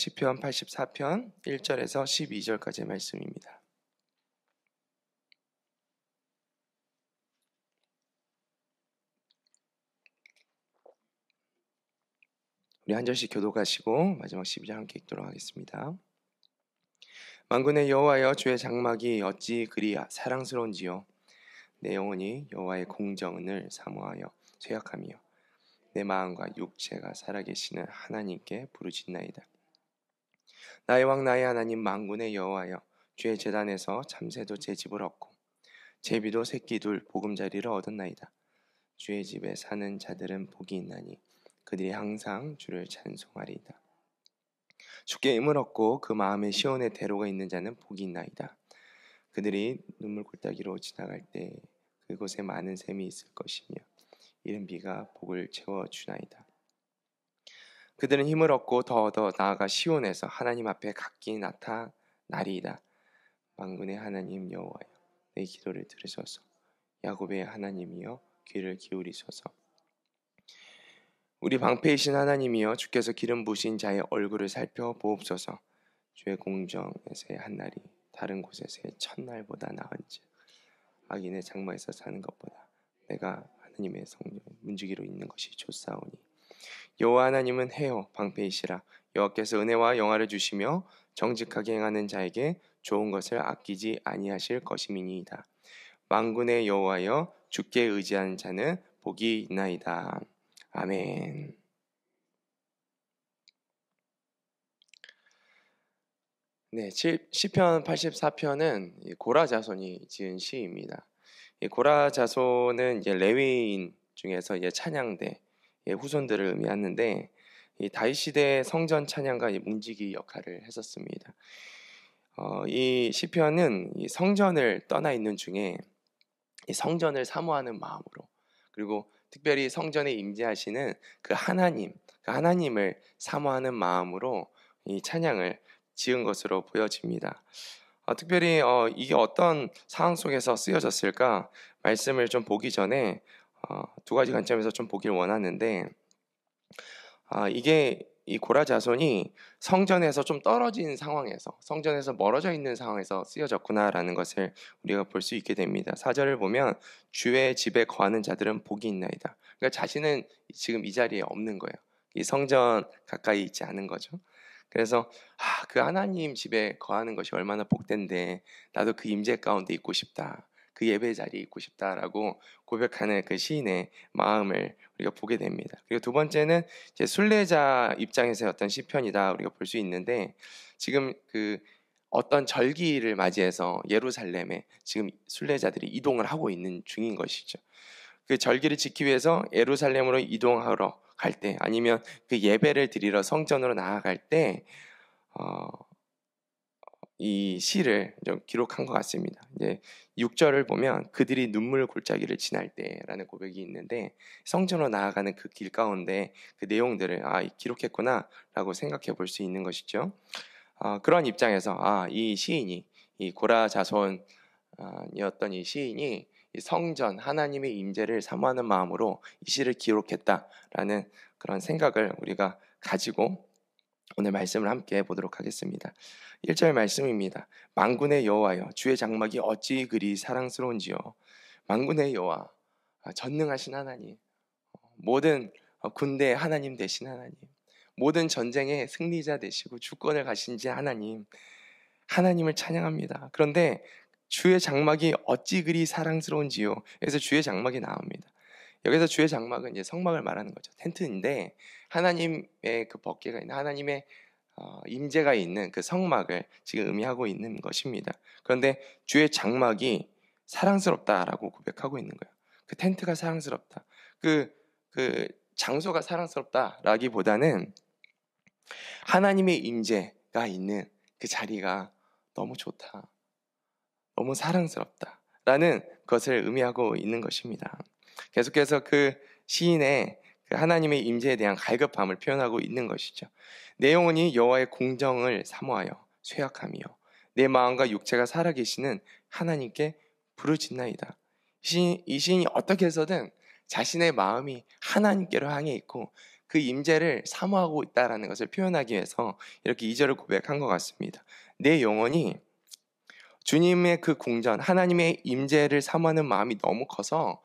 시편 84편 1절에서 12절까지의 말씀입니다. 우리 한 절씩 교독하시고 마지막 12절 함께 읽도록 하겠습니다. 만군의 여호와여, 주의 장막이 어찌 그리 사랑스러운지요. 내 영혼이 여호와의 공정을 사모하여 쇠약하며 내 마음과 육체가 살아계시는 하나님께 부르짖나이다. 나의 왕 나의 하나님 만군의 여호와여, 주의 제단에서 참새도 제 집을 얻고 제비도 새끼 둘 보금자리를 얻었나이다. 주의 집에 사는 자들은 복이 있나니 그들이 항상 주를 찬송하리이다. 주께 힘을 얻고 그 마음에 시온의 대로가 있는 자는 복이 있나이다. 그들이 눈물 골짜기로 지나갈 때 그곳에 많은 샘이 있을 것이며 이른 비가 복을 채워주나이다. 그들은 힘을 얻고 더 얻어 나아가 시온에서 하나님 앞에 각기 나타나리이다. 만군의 하나님 여호와여, 내 기도를 들으소서. 야곱의 하나님이여, 귀를 기울이소서. 우리 방패이신 하나님이여, 주께서 기름 부으신 자의 얼굴을 살펴보옵소서. 주의 공정에서의 한날이 다른 곳에서의 첫날보다 나은지 악인의 장막에서 사는 것보다 내가 하나님의 성령 문지기로 있는 것이 좋사오니 여호와 하나님은 해요 방패이시라. 여호와께서 은혜와 영화를 주시며 정직하게 행하는 자에게 좋은 것을 아끼지 아니하실 것임이니이다. 만군의 여호와여, 주께 의지하는 자는 복이 있나이다. 아멘. 네, 시편 84편은 고라 자손이 지은 시입니다. 고라 자손은 이제 레위인 중에서 이제 찬양대 후손들을 의미하는데 이 다윗 시대 성전 찬양가 문지기 역할을 했었습니다. 이 시편은 이 성전을 떠나 있는 중에 이 성전을 사모하는 마음으로, 그리고 특별히 성전에 임재하시는 그 하나님을 사모하는 마음으로 이 찬양을 지은 것으로 보여집니다. 특별히 이게 어떤 상황 속에서 쓰여졌을까 말씀을 좀 보기 전에 두 가지 관점에서 좀 보길 원하는데, 이게 이 고라 자손이 성전에서 좀 떨어진 상황에서, 성전에서 멀어져 있는 상황에서 쓰여졌구나라는 것을 우리가 볼 수 있게 됩니다. 4절을 보면 주의 집에 거하는 자들은 복이 있나이다. 그러니까 자신은 지금 이 자리에 없는 거예요. 이 성전 가까이 있지 않은 거죠. 그래서 그 하나님 집에 거하는 것이 얼마나 복된데 나도 그 임재 가운데 있고 싶다, 그 예배 자리에 있고 싶다라고 고백하는 그 시인의 마음을 우리가 보게 됩니다. 그리고 두 번째는 이제 순례자 입장에서의 어떤 시편이다 우리가 볼 수 있는데, 지금 그 어떤 절기를 맞이해서 예루살렘에 지금 순례자들이 이동을 하고 있는 중인 것이죠. 그 절기를 지키기 위해서 예루살렘으로 이동하러 갈 때, 아니면 그 예배를 드리러 성전으로 나아갈 때 이 시를 좀 기록한 것 같습니다. 이제 6절을 보면 그들이 눈물 골짜기를 지날 때라는 고백이 있는데, 성전으로 나아가는 그 길 가운데 그 내용들을 기록했구나라고 생각해 볼 수 있는 것이죠. 그런 입장에서 이 시인이, 이 고라 자손이었던 이 시인이 이 성전 하나님의 임재를 사모하는 마음으로 이 시를 기록했다라는 그런 생각을 우리가 가지고 오늘 말씀을 함께 보도록 하겠습니다. 1절 말씀입니다. 만군의 여호와여, 주의 장막이 어찌 그리 사랑스러운지요. 만군의 여호와, 전능하신 하나님, 모든 군대의 하나님 되신 하나님, 모든 전쟁의 승리자 되시고 주권을 가신지 하나님을 찬양합니다. 그런데 주의 장막이 어찌 그리 사랑스러운지요. 그래서 주의 장막이 나옵니다. 여기서 주의 장막은 이제 성막을 말하는 거죠. 텐트인데 하나님의 그 법궤가 있는, 하나님의 임재가 있는 그 성막을 지금 의미하고 있는 것입니다. 그런데 주의 장막이 사랑스럽다라고 고백하고 있는 거예요. 그 텐트가 사랑스럽다, 그 장소가 사랑스럽다라기보다는 하나님의 임재가 있는 그 자리가 너무 좋다, 너무 사랑스럽다라는 것을 의미하고 있는 것입니다. 계속해서 그 시인의 그 하나님의 임재에 대한 갈급함을 표현하고 있는 것이죠. 내 영혼이 여호와의 공정을 사모하여 쇠약하며 내 마음과 육체가 살아계시는 하나님께 부르짖나이다. 이 시인이 어떻게 해서든 자신의 마음이 하나님께로 향해 있고 그 임재를 사모하고 있다라는 것을 표현하기 위해서 이렇게 2절을 고백한 것 같습니다. 내 영혼이 주님의 그 궁전, 하나님의 임재를 사모하는 마음이 너무 커서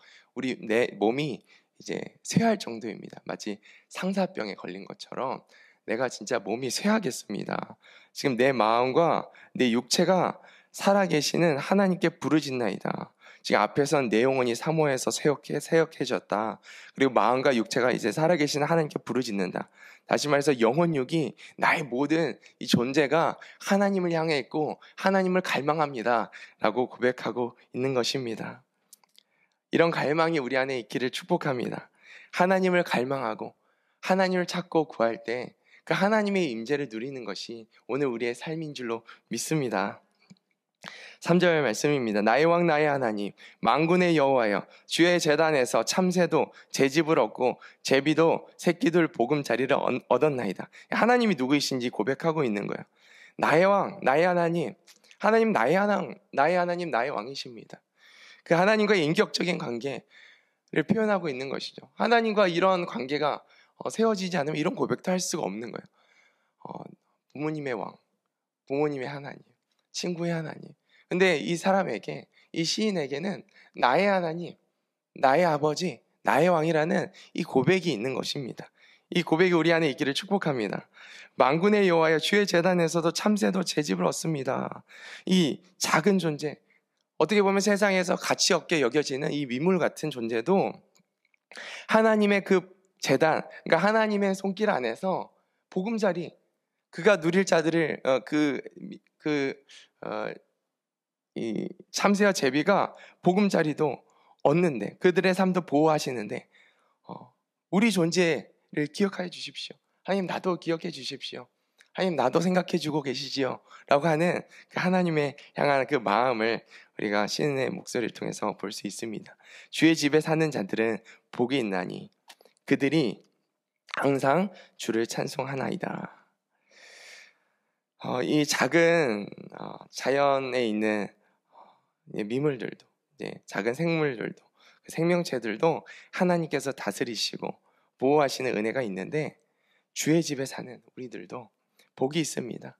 내 몸이 이제 쇠할 정도입니다. 마치 상사병에 걸린 것처럼 내가 진짜 몸이 쇠하겠습니다. 지금 내 마음과 내 육체가 살아계시는 하나님께 부르짖나이다. 지금 앞에선 내 영혼이 사모해서 새역해졌다. 그리고 마음과 육체가 이제 살아계시는 하나님께 부르짖는다. 다시 말해서 영혼육이 나의 모든 이 존재가 하나님을 향해 있고 하나님을 갈망합니다 라고 고백하고 있는 것입니다. 이런 갈망이 우리 안에 있기를 축복합니다. 하나님을 갈망하고 하나님을 찾고 구할 때 그 하나님의 임재를 누리는 것이 오늘 우리의 삶인 줄로 믿습니다. 3절 말씀입니다. 나의 왕 나의 하나님 만군의 여호와여 주의 제단에서 참새도 제 집을 얻고 제비도 새끼들 보금자리를 얻었나이다. 하나님이 누구이신지 고백하고 있는 거예요. 나의 왕 나의 하나님, 하나님 나의 하나님 나의 왕이십니다. 그 하나님과의 인격적인 관계를 표현하고 있는 것이죠. 하나님과 이런 관계가 세워지지 않으면 이런 고백도 할 수가 없는 거예요. 부모님의 왕, 부모님의 하나님, 친구의 하나님. 근데 이 사람에게, 이 시인에게는 나의 하나님, 나의 아버지, 나의 왕이라는 이 고백이 있는 것입니다. 이 고백이 우리 안에 있기를 축복합니다. 만군의 여호와여 주의 제단에서도 참새도 제 집을 얻습니다. 이 작은 존재, 어떻게 보면 세상에서 가치 없게 여겨지는 이 미물 같은 존재도 하나님의 그 제단, 그러니까 하나님의 손길 안에서 보금자리, 그가 누릴 자들을 이 참새와 제비가 보금자리도 얻는데 그들의 삶도 보호하시는데 우리 존재를 기억해 주십시오. 하나님 나도 기억해 주십시오. 하나님 나도 생각해 주고 계시지요 라고 하는 그 하나님의 향한 그 마음을 우리가 시인의 목소리를 통해서 볼 수 있습니다. 주의 집에 사는 자들은 복이 있나니 그들이 항상 주를 찬송하나이다. 이 작은 자연에 있는 미물들도, 작은 생물들도, 생명체들도 하나님께서 다스리시고 보호하시는 은혜가 있는데 주의 집에 사는 우리들도 복이 있습니다.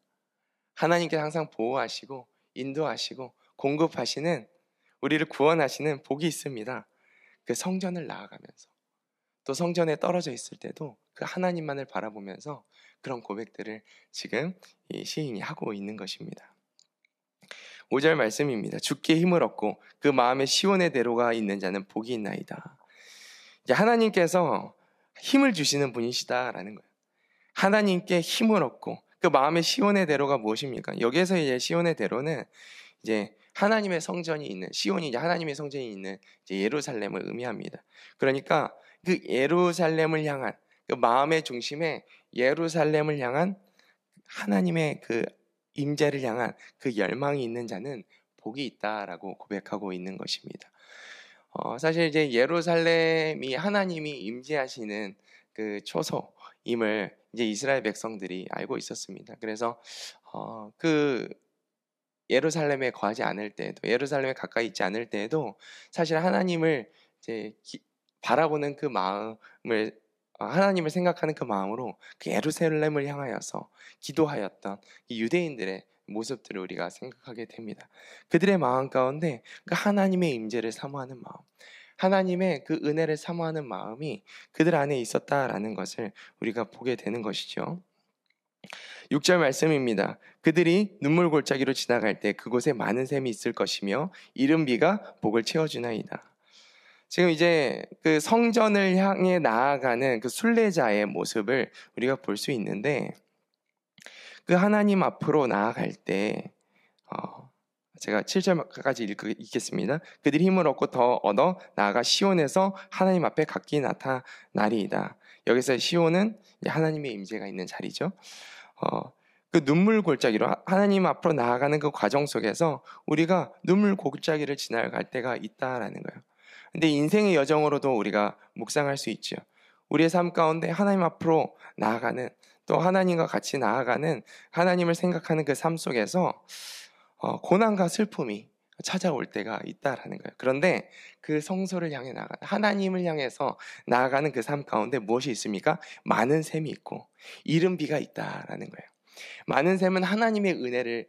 하나님께서 항상 보호하시고 인도하시고 공급하시는, 우리를 구원하시는 복이 있습니다. 그 성전을 나아가면서 또 성전에 떨어져 있을 때도 그 하나님만을 바라보면서 그런 고백들을 지금 이 시인이 하고 있는 것입니다. 5절 말씀입니다. 주께 힘을 얻고 그 마음에 시온의 대로가 있는 자는 복이 있나이다. 이제 하나님께서 힘을 주시는 분이시다라는 거예요. 하나님께 힘을 얻고 그 마음의 시온의 대로가 무엇입니까? 여기에서 이제 시온의 대로는 이제 하나님의 성전이 있는, 시온이 이제 하나님의 성전이 있는 이제 예루살렘을 의미합니다. 그러니까 그 예루살렘을 향한, 그 마음의 중심에 예루살렘을 향한 하나님의 그 임재를 향한 그 열망이 있는 자는 복이 있다라고 고백하고 있는 것입니다. 사실 이제 예루살렘이 하나님이 임재하시는 그 초소임을 이제 이스라엘 백성들이 알고 있었습니다. 그래서 그 예루살렘에 거하지 않을 때에도, 예루살렘에 가까이 있지 않을 때에도 사실 하나님을 이제 바라보는 그 마음을, 하나님을 생각하는 그 마음으로 그 예루살렘을 향하여서 기도하였던 이 유대인들의 모습들을 우리가 생각하게 됩니다. 그들의 마음 가운데 그 하나님의 임재를 사모하는 마음, 하나님의 그 은혜를 사모하는 마음이 그들 안에 있었다라는 것을 우리가 보게 되는 것이죠. 6절 말씀입니다. 그들이 눈물 골짜기로 지나갈 때 그곳에 많은 샘이 있을 것이며 이른 비가 복을 채워주나이다. 지금 이제 그 성전을 향해 나아가는 그 순례자의 모습을 우리가 볼 수 있는데, 그 하나님 앞으로 나아갈 때 제가 7절까지 읽겠습니다. 그들이 힘을 얻고 더 얻어 나아가 시온에서 하나님 앞에 각기 나타나리이다. 여기서 시온은 하나님의 임재가 있는 자리죠. 그 눈물 골짜기로 하나님 앞으로 나아가는 그 과정 속에서 우리가 눈물 골짜기를 지나갈 때가 있다라는 거예요. 근데 인생의 여정으로도 우리가 묵상할 수 있죠. 우리의 삶 가운데 하나님 앞으로 나아가는, 또 하나님과 같이 나아가는, 하나님을 생각하는 그 삶 속에서 고난과 슬픔이 찾아올 때가 있다라는 거예요. 그런데 그 성소를 향해 나아가는, 하나님을 향해서 나아가는 그 삶 가운데 무엇이 있습니까? 많은 샘이 있고 이른 비가 있다라는 거예요. 많은 샘은 하나님의 은혜를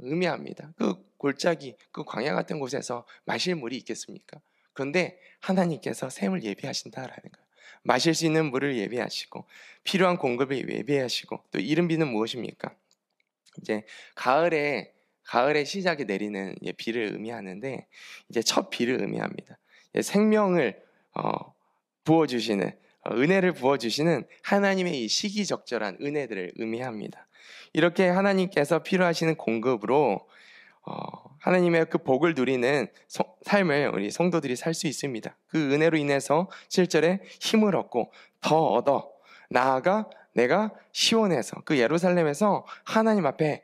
의미합니다. 그 골짜기, 그 광야 같은 곳에서 마실 물이 있겠습니까? 그런데 하나님께서 샘을 예비하신다라는 거예요. 마실 수 있는 물을 예비하시고 필요한 공급을 예비하시고, 또 이른 비는 무엇입니까? 이제 가을의 시작에 내리는 비를 의미하는데, 이제 첫 비를 의미합니다. 생명을 부어주시는, 은혜를 부어주시는 하나님의 이 시기적절한 은혜들을 의미합니다. 이렇게 하나님께서 필요하시는 공급으로 하나님의 그 복을 누리는 삶을 우리 성도들이 살 수 있습니다. 그 은혜로 인해서 7절에 힘을 얻고 더 얻어 나아가 내가 시온에서, 그 예루살렘에서 하나님 앞에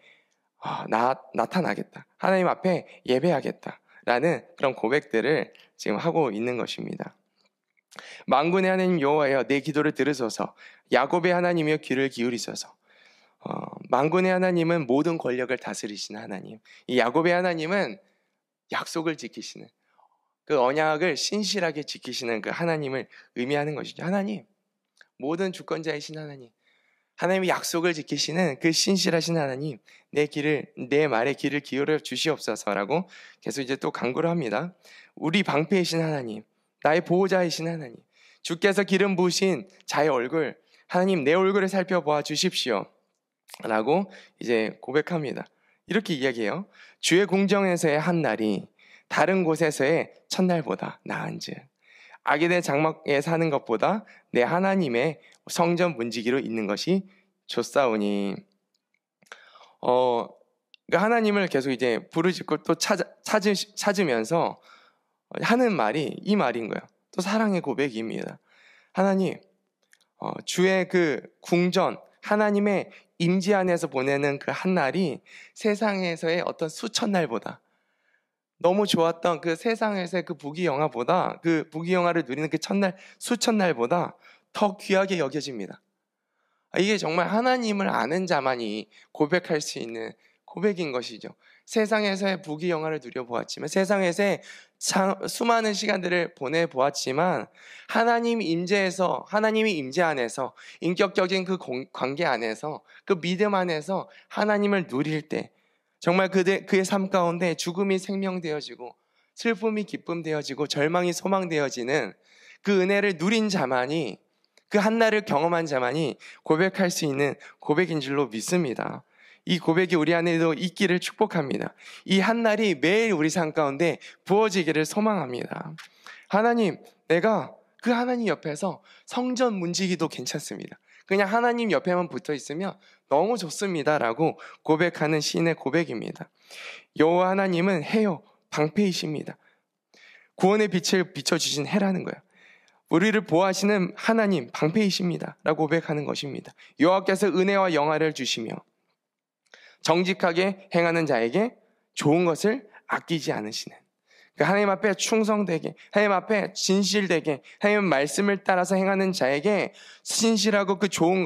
나타나겠다, 하나님 앞에 예배하겠다라는 그런 고백들을 지금 하고 있는 것입니다. 만군의 하나님 여호와여, 내 기도를 들으소서. 야곱의 하나님이여, 귀를 기울이소서. 만군의 하나님은 모든 권력을 다스리시는 하나님, 이 야곱의 하나님은 약속을 지키시는, 그 언약을 신실하게 지키시는 그 하나님을 의미하는 것이죠. 하나님, 모든 주권자이신 하나님, 하나님의 약속을 지키시는 그 신실하신 하나님, 내 말에 귀를 기울여 주시옵소서라고 계속 이제 또 간구를 합니다. 우리 방패이신 하나님, 나의 보호자이신 하나님, 주께서 기름 부으신 자의 얼굴, 하나님 내 얼굴을 살펴보아 주십시오 라고 이제 고백합니다. 이렇게 이야기해요. 주의 궁정에서의 한 날이 다른 곳에서의 첫날보다 나은즉, 아기들 장막에 사는 것보다 내 하나님의 성전 문지기로 있는 것이 좋사오니. 하나님을 계속 이제 부르짖고 또 찾으면서 하는 말이 이 말인 거예요. 또 사랑의 고백입니다. 하나님, 주의 그 궁전, 하나님의 임재 안에서 보내는 그 한 날이 세상에서의 어떤 수천 날보다, 너무 좋았던 그 세상에서의 그 부귀영화보다, 그 부귀영화를 누리는 그 첫날, 수천 날보다 더 귀하게 여겨집니다. 이게 정말 하나님을 아는 자만이 고백할 수 있는 고백인 것이죠. 세상에서의 부귀영화를 누려보았지만, 세상에서의 수많은 시간들을 보내보았지만, 하나님의 임재 안에서, 인격적인 그 관계 안에서, 그 믿음 안에서 하나님을 누릴 때 정말 그의 삶 가운데 죽음이 생명되어지고 슬픔이 기쁨 되어지고 절망이 소망 되어지는 그 은혜를 누린 자만이, 그 한날을 경험한 자만이 고백할 수 있는 고백인 줄로 믿습니다. 이 고백이 우리 안에도 있기를 축복합니다. 이 한날이 매일 우리 삶 가운데 부어지기를 소망합니다. 하나님, 내가 그 하나님 옆에서 성전 문지기도 괜찮습니다. 그냥 하나님 옆에만 붙어 있으면 너무 좋습니다 라고 고백하는 시인의 고백입니다. 여호와 하나님은 해요, 방패이십니다. 구원의 빛을 비춰주신 해라는 거예요. 우리를 보호하시는 하나님, 방패이십니다 라고 고백하는 것입니다. 여호와께서 은혜와 영화를 주시며 정직하게 행하는 자에게 좋은 것을 아끼지 않으시는, 하나님 앞에 충성되게, 하나님 앞에 진실되게, 하나님 말씀을 따라서 행하는 자에게 신실하고 그 좋은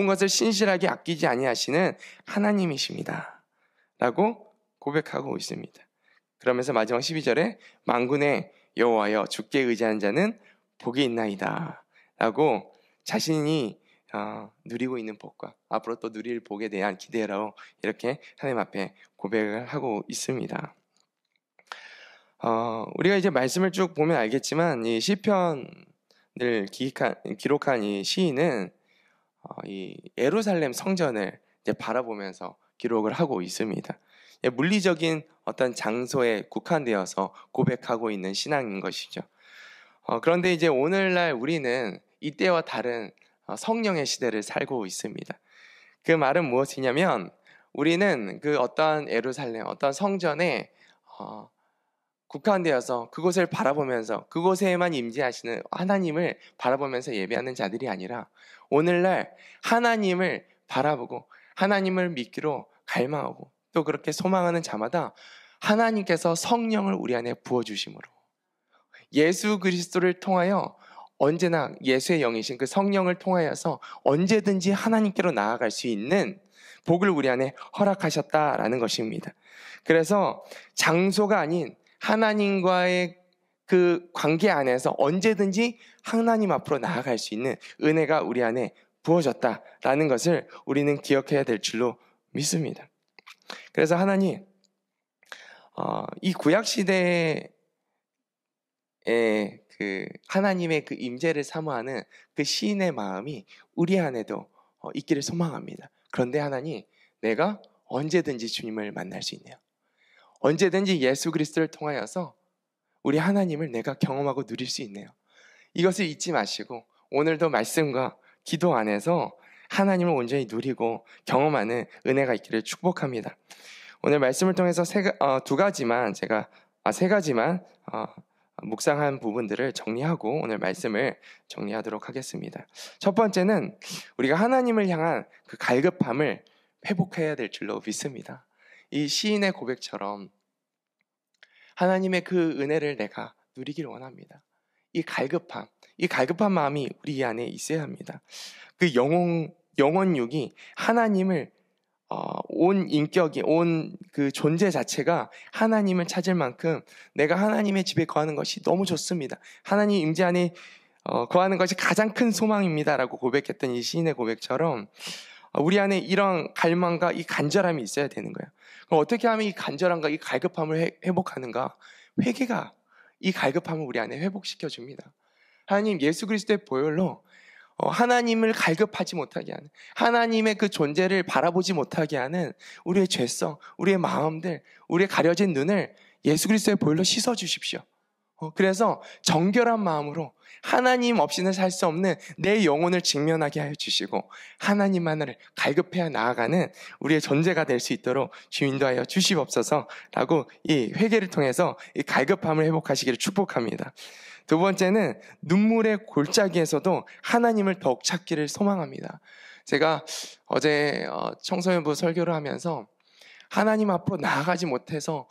것을 신실하게 아끼지 아니하시는 하나님이십니다 라고 고백하고 있습니다. 그러면서 마지막 12절에 만군의 여호와여, 주께 의지한 자는 복이 있나이다 라고 자신이 누리고 있는 복과 앞으로 또 누릴 복에 대한 기대로 이렇게 하나님 앞에 고백을 하고 있습니다. 우리가 이제 말씀을 쭉 보면 알겠지만, 이 시편을 기록한 이 시인은 이 예루살렘 성전을 이제 바라보면서 기록을 하고 있습니다. 물리적인 어떤 장소에 국한되어서 고백하고 있는 신앙인 것이죠. 그런데 이제 오늘날 우리는 이때와 다른 성령의 시대를 살고 있습니다. 그 말은 무엇이냐면, 우리는 그 어떠한 예루살렘, 어떠한 성전에 국한되어서 그곳을 바라보면서 그곳에만 임재하시는 하나님을 바라보면서 예배하는 자들이 아니라, 오늘날 하나님을 바라보고 하나님을 믿기로 갈망하고 또 그렇게 소망하는 자마다 하나님께서 성령을 우리 안에 부어주심으로, 예수 그리스도를 통하여 언제나 예수의 영이신 그 성령을 통하여서 언제든지 하나님께로 나아갈 수 있는 복을 우리 안에 허락하셨다라는 것입니다. 그래서 장소가 아닌 하나님과의 그 관계 안에서 언제든지 하나님 앞으로 나아갈 수 있는 은혜가 우리 안에 부어졌다라는 것을 우리는 기억해야 될 줄로 믿습니다. 그래서 하나님, 이 구약 시대에 그 하나님의 그 임재를 사모하는 그 시인의 마음이 우리 안에도 있기를 소망합니다. 그런데 하나님, 내가 언제든지 주님을 만날 수 있네요. 언제든지 예수 그리스도를 통하여서 우리 하나님을 내가 경험하고 누릴 수 있네요. 이것을 잊지 마시고 오늘도 말씀과 기도 안에서 하나님을 온전히 누리고 경험하는 은혜가 있기를 축복합니다. 오늘 말씀을 통해서 세 가지만 묵상한 부분들을 정리하고 오늘 말씀을 정리하도록 하겠습니다. 첫 번째는 우리가 하나님을 향한 그 갈급함을 회복해야 될 줄로 믿습니다. 이 시인의 고백처럼 하나님의 그 은혜를 내가 누리길 원합니다. 이 갈급한 마음이 우리 안에 있어야 합니다. 그 영혼육이 하나님을 온 인격이, 온 그 존재 자체가 하나님을 찾을 만큼 내가 하나님의 집에 거하는 것이 너무 좋습니다. 하나님 임재 안에 거하는 것이 가장 큰 소망입니다라고 고백했던 이 시인의 고백처럼 우리 안에 이런 갈망과 이 간절함이 있어야 되는 거예요. 그럼 어떻게 하면 이 간절함과 이 갈급함을 회복하는가? 회개가 이 갈급함을 우리 안에 회복시켜 줍니다. 하나님 예수 그리스도의 보혈로 하나님을 갈급하지 못하게 하는, 하나님의 그 존재를 바라보지 못하게 하는 우리의 죄성, 우리의 마음들, 우리의 가려진 눈을 예수 그리스도의 보혈로 씻어 주십시오. 그래서 정결한 마음으로 하나님 없이는 살 수 없는 내 영혼을 직면하게 하여 주시고 하나님만을 갈급해야 나아가는 우리의 존재가 될 수 있도록 주 인도하여 주시옵소서라고 이 회개를 통해서 이 갈급함을 회복하시기를 축복합니다. 두 번째는 눈물의 골짜기에서도 하나님을 더욱 찾기를 소망합니다. 제가 어제 청소년부 설교를 하면서 하나님 앞으로 나아가지 못해서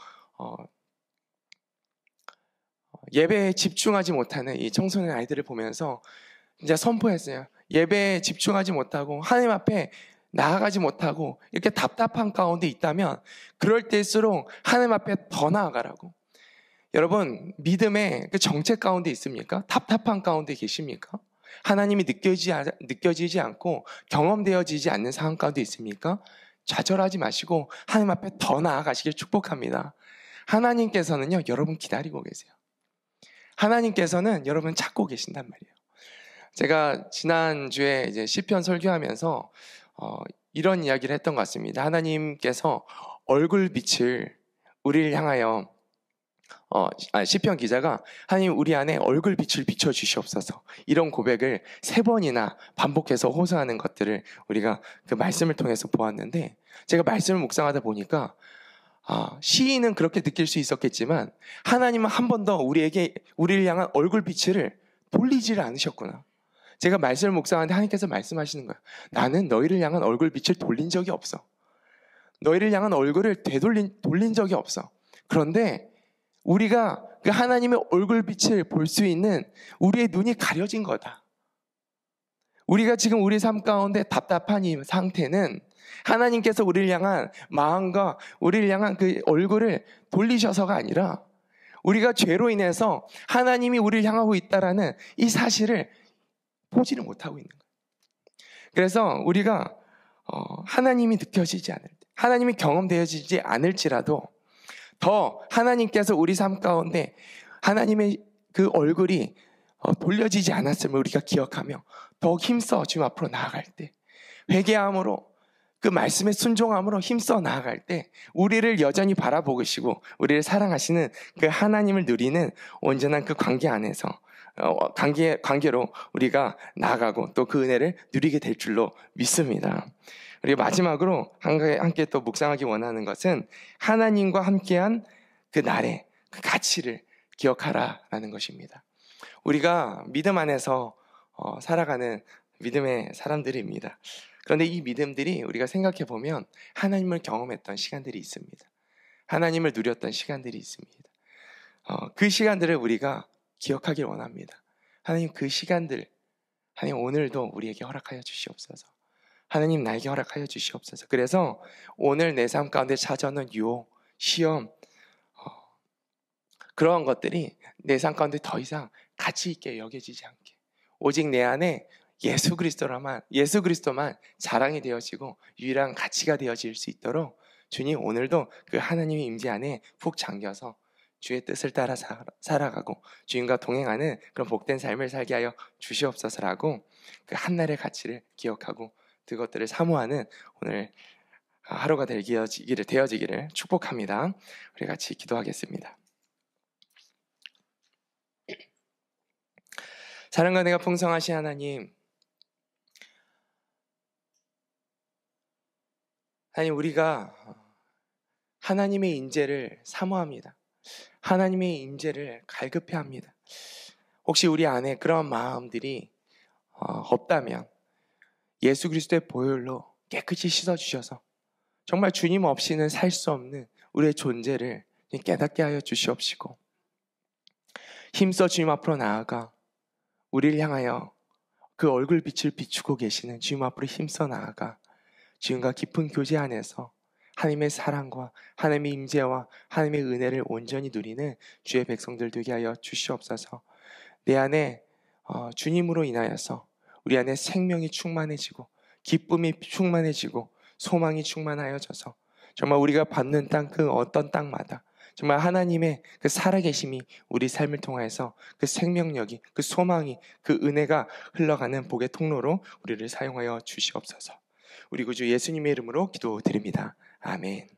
예배에 집중하지 못하는 이 청소년 아이들을 보면서 이제 선포했어요. 예배에 집중하지 못하고 하나님 앞에 나아가지 못하고 이렇게 답답한 가운데 있다면 그럴 때일수록 하나님 앞에 더 나아가라고. 여러분, 믿음의 그 정체 가운데 있습니까? 답답한 가운데 계십니까? 하나님이 느껴지지 않고 경험되어지지 않는 상황 가운데 있습니까? 좌절하지 마시고 하나님 앞에 더 나아가시길 축복합니다. 하나님께서는요, 여러분 기다리고 계세요. 하나님께서는 여러분 찾고 계신단 말이에요. 제가 지난주에 이제 시편 설교하면서 이런 이야기를 했던 것 같습니다. 하나님께서 얼굴빛을 우리를 향하여 시편 기자가 하나님 우리 안에 얼굴빛을 비춰주시옵소서 이런 고백을 3번이나 반복해서 호소하는 것들을 우리가 그 말씀을 통해서 보았는데 제가 말씀을 묵상하다 보니까 시인은 그렇게 느낄 수 있었겠지만 하나님은 한 번 더 우리를 향한 얼굴빛을 돌리지를 않으셨구나. 제가 말씀을 묵상하는데 하나님께서 말씀하시는 거예요. 나는 너희를 향한 얼굴빛을 돌린 적이 없어. 너희를 향한 얼굴을 돌린 적이 없어. 그런데 우리가 그 하나님의 얼굴빛을 볼 수 있는 우리의 눈이 가려진 거다. 우리가 지금 우리 삶 가운데 답답한 이 상태는 하나님께서 우리를 향한 마음과 우리를 향한 그 얼굴을 돌리셔서가 아니라 우리가 죄로 인해서 하나님이 우리를 향하고 있다라는 이 사실을 보지를 못하고 있는 거예요. 그래서 우리가 하나님이 느껴지지 않을 때, 하나님이 경험되어지지 않을지라도 더 하나님께서 우리 삶 가운데 하나님의 그 얼굴이 돌려지지 않았음을 우리가 기억하며 더욱 힘써 주님 앞으로 나아갈 때, 회개함으로 그 말씀에 순종함으로 힘써 나아갈 때 우리를 여전히 바라보고 계시고 우리를 사랑하시는 그 하나님을 누리는 온전한 그 관계 안에서 관계로 우리가 나아가고 또 그 은혜를 누리게 될 줄로 믿습니다. 그리고 마지막으로 함께 또 묵상하기 원하는 것은 하나님과 함께한 그 날의 그 가치를 기억하라라는 것입니다. 우리가 믿음 안에서 살아가는 믿음의 사람들입니다. 그런데 이 믿음들이 우리가 생각해 보면 하나님을 경험했던 시간들이 있습니다. 하나님을 누렸던 시간들이 있습니다. 그 시간들을 우리가 기억하길 원합니다. 하나님 그 시간들, 하나님 오늘도 우리에게 허락하여 주시옵소서. 하나님 나에게 허락하여 주시옵소서. 그래서 오늘 내 삶 가운데 찾아오는 유혹, 시험, 그러한 것들이 내 삶 가운데 더 이상 가치 있게 여겨지지 않게, 오직 내 안에 예수 그리스도만 자랑이 되어지고 유일한 가치가 되어질 수 있도록 주님 오늘도 그 하나님의 임재 안에 푹 잠겨서 주의 뜻을 따라 살아가고 주님과 동행하는 그런 복된 삶을 살게 하여 주시옵소서라고, 그 한날의 가치를 기억하고 그것들을 사모하는 오늘 하루가 되어지기를 축복합니다. 우리 같이 기도하겠습니다. 사랑과 은혜가 풍성하신 하나님, 우리가 하나님의 임재를 사모합니다. 하나님의 임재를 갈급해합니다. 혹시 우리 안에 그런 마음들이 없다면 예수 그리스도의 보혈로 깨끗이 씻어주셔서 정말 주님 없이는 살 수 없는 우리의 존재를 깨닫게 하여 주시옵시고, 힘써 주님 앞으로 나아가 우리를 향하여 그 얼굴빛을 비추고 계시는 주님 앞으로 힘써 나아가 주님과 깊은 교제 안에서 하나님의 사랑과 하나님의 임재와 하나님의 은혜를 온전히 누리는 주의 백성들 되게 하여 주시옵소서. 내 안에 주님으로 인하여서 우리 안에 생명이 충만해지고 기쁨이 충만해지고 소망이 충만하여져서 정말 우리가 받는 땅, 그 어떤 땅마다 정말 하나님의 그 살아계심이 우리 삶을 통해서 그 생명력이, 그 소망이, 그 은혜가 흘러가는 복의 통로로 우리를 사용하여 주시옵소서. 우리 구주 예수님의 이름으로 기도드립니다. 아멘.